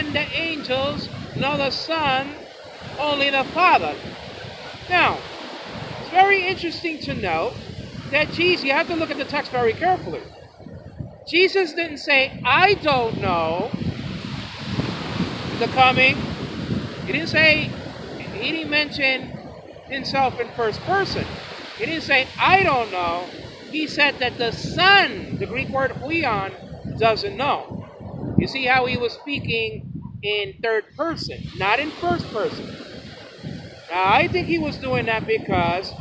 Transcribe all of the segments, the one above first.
even the angels, nor the Son, only the Father. Now, it's very interesting to note that Jesus, you have to look at the text very carefully. Jesus didn't say, I don't know the coming. He didn't mention himself in first person. He didn't say, I don't know. He said that the Son, the Greek word huion, doesn't know. You see how he was speaking in third person, not in first person. Now, I think he was doing that because,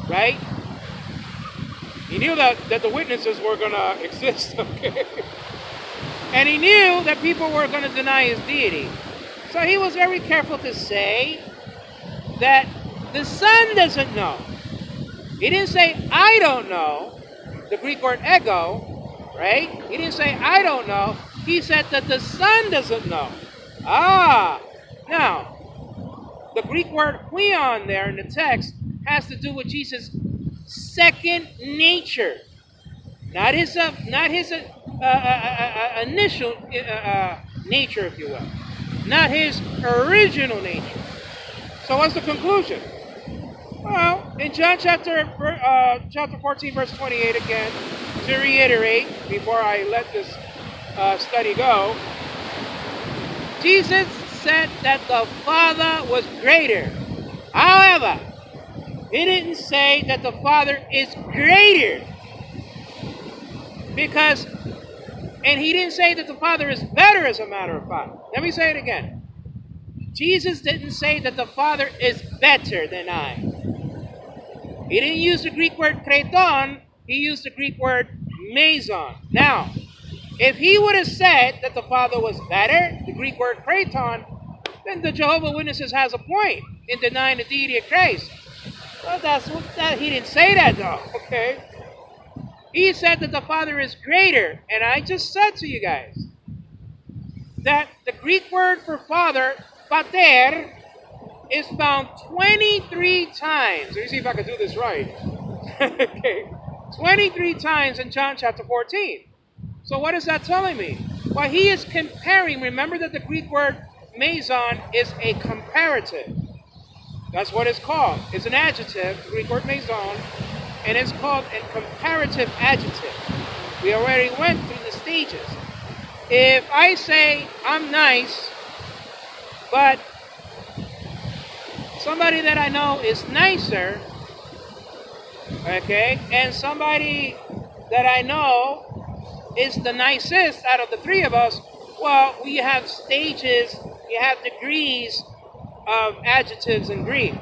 right, he knew that the witnesses were going to exist, okay? And he knew that people were going to deny his deity. So he was very careful to say that the Son doesn't know. He didn't say, I don't know, the Greek word ego, right? He didn't say, I don't know. He said that the Son doesn't know. Now, the Greek word huion there in the text has to do with Jesus' second nature, not his initial nature, if you will, not his original nature. So what's the conclusion? Well, in John chapter 14, verse 28 again, to reiterate before I let this study go, Jesus said that the Father was greater. However, he didn't say that the Father is greater. And he didn't say that the Father is better, as a matter of fact. Let me say it again. Jesus didn't say that the Father is better than I. He didn't use the Greek word kreton, he used the Greek word meson. Now, if he would have said that the Father was better, the Greek word kreton, then the Jehovah's Witnesses has a point in denying the deity of Christ. Well, he didn't say that though, okay? He said that the Father is greater, and I just said to you guys that the Greek word for Father, pater, is found 23 times. Let me see if I can do this right. Okay, 23 times in John chapter 14. So what is that telling me? Well, he is comparing. Remember that the Greek word meson is a comparative. That's what it's called. It's an adjective, the Greek word meson, and it's called a comparative adjective. We already went through the stages. If I say I'm nice, but somebody that I know is nicer, okay, and somebody that I know is the nicest out of the three of us, well, we have stages, you have degrees of adjectives in Greek.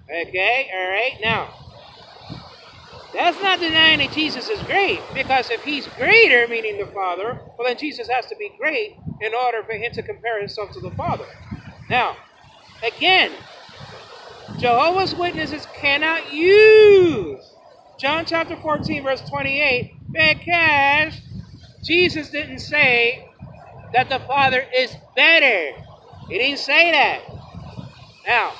Okay, all right, now, that's not denying that Jesus is great, because if he's greater, meaning the Father, well, then Jesus has to be great in order for him to compare himself to the Father. Now, again, Jehovah's Witnesses cannot use John chapter 14, verse 28, because Jesus didn't say that the Father is better. He didn't say that. Now,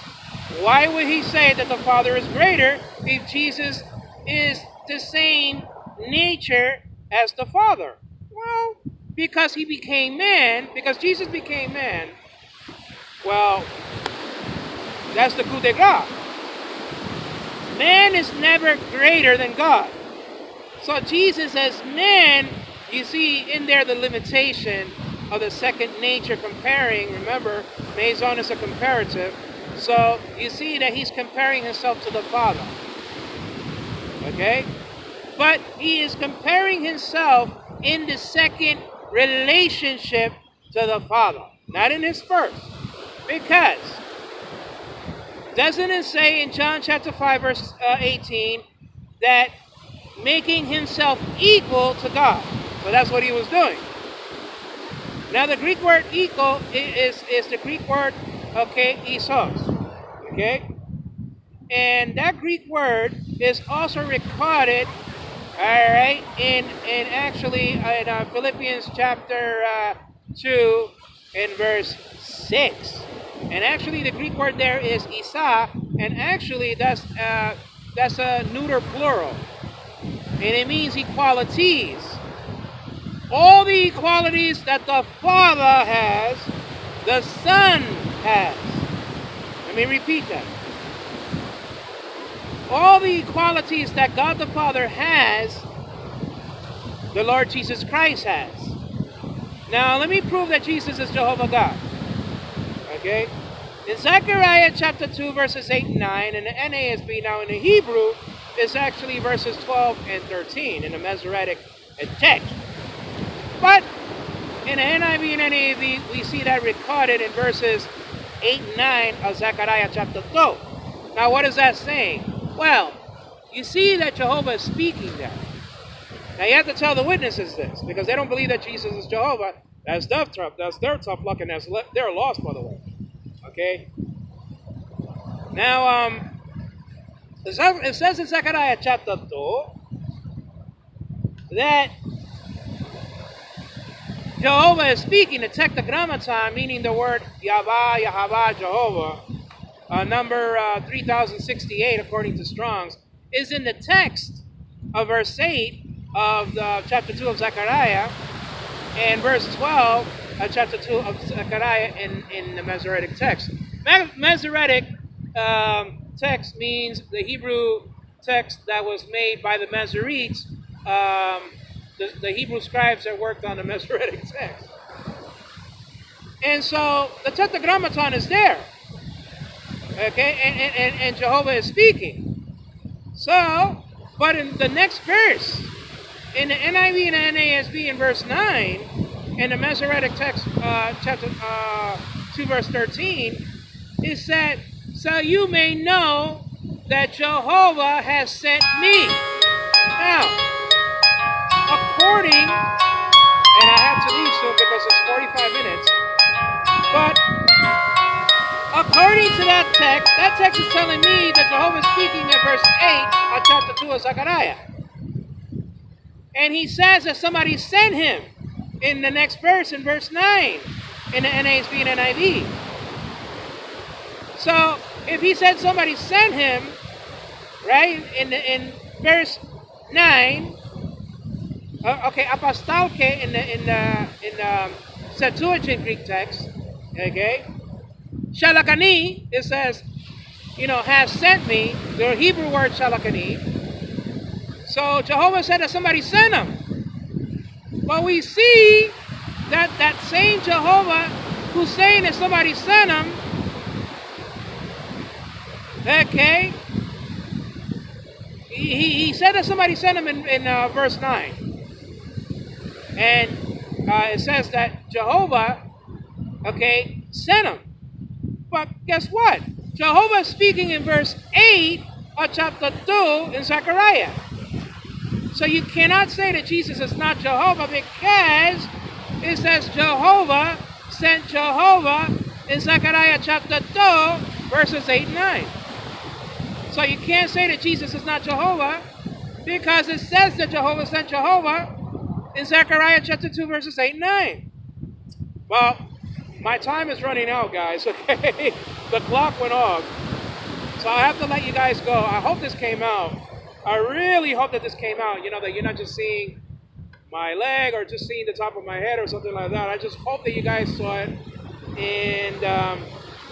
why would he say that the Father is greater if Jesus is the same nature as the Father? Well, because he became man, because Jesus became man, well, that's the coup de grace. Man is never greater than God. So Jesus as man, you see in there the limitation of the second nature comparing. Remember, meson is a comparative. So you see that he's comparing himself to the Father. Okay? But he is comparing himself in the second relationship to the Father, not in his first. Because doesn't it say in John chapter 5, verse 18, that making himself equal to God? So that's what he was doing. Now the Greek word equal is the Greek word, okay, isos. Okay? And that Greek word is also recorded, all right, in Philippians chapter 2 in verse 6. And actually the Greek word there is isa, and actually that's a neuter plural. And it means equalities. All the qualities that the Father has, the Son has. Let me repeat that. All the qualities that God the Father has, the Lord Jesus Christ has. Now, let me prove that Jesus is Jehovah God. Okay? In Zechariah chapter 2, verses 8 and 9, in the NASB, now in the Hebrew, it's actually verses 12 and 13 in the Masoretic text. But in the NIV and NAV, we see that recorded in verses 8 and 9 of Zechariah chapter 2. Now, what is that saying? Well, you see that Jehovah is speaking there. Now, you have to tell the witnesses this, because they don't believe that Jesus is Jehovah. That's their tough luck, and they're lost, by the way. Okay? Now, it says in Zechariah chapter 2 that Jehovah is speaking. The tetragrammaton, meaning the word Yahweh, Yahweh, Jehovah, number 3068 according to Strong's, is in the text of verse 8 of chapter 2 of Zechariah, and verse 12 of chapter 2 of Zechariah in the Masoretic text. Masoretic text means the Hebrew text that was made by the Masoretes, the Hebrew scribes that worked on the Masoretic text. And so the tetragrammaton is there. Okay, and Jehovah is speaking. So, but in the next verse, in the NIV and the NASB in verse 9, in the Masoretic text, chapter 2, verse 13, it said, "So you may know that Jehovah has sent me." Now, according, and I have to leave soon because it's 45 minutes, but according to that text is telling me that Jehovah is speaking in verse 8 of chapter 2 of Zechariah. And he says that somebody sent him in the next verse, in verse 9, in the NASB and NIV. So, if he said somebody sent him, right, in verse 9, okay, apostolke in the Septuagint Greek text, okay, shalakani, it says, has sent me, the Hebrew word shalakani. So Jehovah said that somebody sent him. But we see that same Jehovah who's saying that somebody sent him, okay, he said that somebody sent him in verse 9. And it says that Jehovah, okay, sent him. But guess what? Jehovah is speaking in verse 8 of chapter 2 in Zechariah. So you cannot say that Jesus is not Jehovah, because it says Jehovah sent Jehovah in Zechariah chapter 2, verses 8 and 9. So you can't say that Jesus is not Jehovah, because it says that Jehovah sent Jehovah in Zechariah chapter 2, verses 8 and 9. Well, my time is running out, guys, okay? The clock went off. So I have to let you guys go. I hope this came out. I really hope that this came out, that you're not just seeing my leg or just seeing the top of my head or something like that. I just hope that you guys saw it. And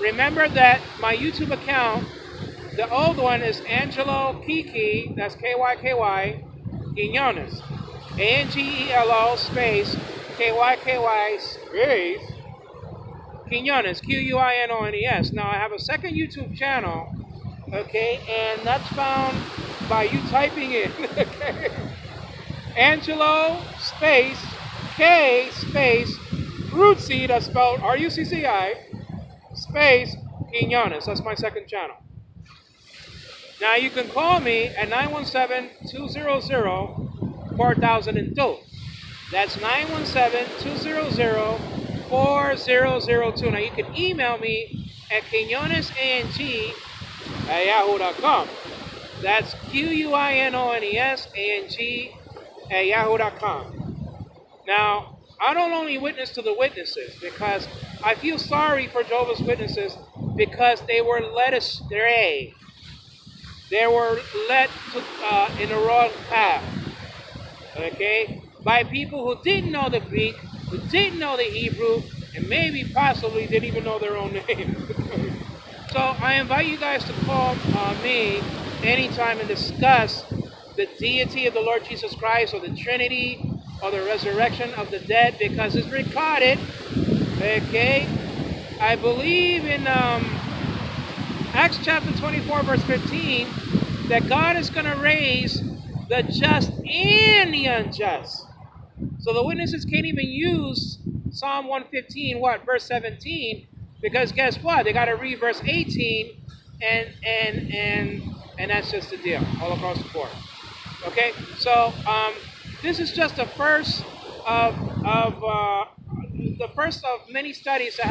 remember that my YouTube account, the old one is Angelo Kiki, that's Kyky, Quinones. ANGELO space KYKY space Quinones, QUINONES. Now I have a second YouTube channel, okay, and that's found by you typing in, okay, Angelo space K space Rucci, that's spelled RUCCI, space Quinones. That's my second channel. Now you can call me at 917-200-4002. That's 917-200-4002. Now you can email me at quinonesang@yahoo.com. That's QUINONESANG@yahoo.com. Now, I don't only witness to the witnesses, because I feel sorry for Jehovah's Witnesses, because they were led astray. They were led in the wrong path. Okay? by people who didn't know the Greek, who didn't know the Hebrew, and maybe possibly didn't even know their own name. So I invite you guys to call me anytime and discuss the deity of the Lord Jesus Christ, or the Trinity, or the resurrection of the dead, because it's recorded. Okay, I believe in Acts chapter 24, verse 15, that God is going to raise the just and the unjust. So the witnesses can't even use Psalm 115, verse 17, because guess what? They got to read verse 18, and that's just the deal all across the board. Okay, so this is just the first of many studies that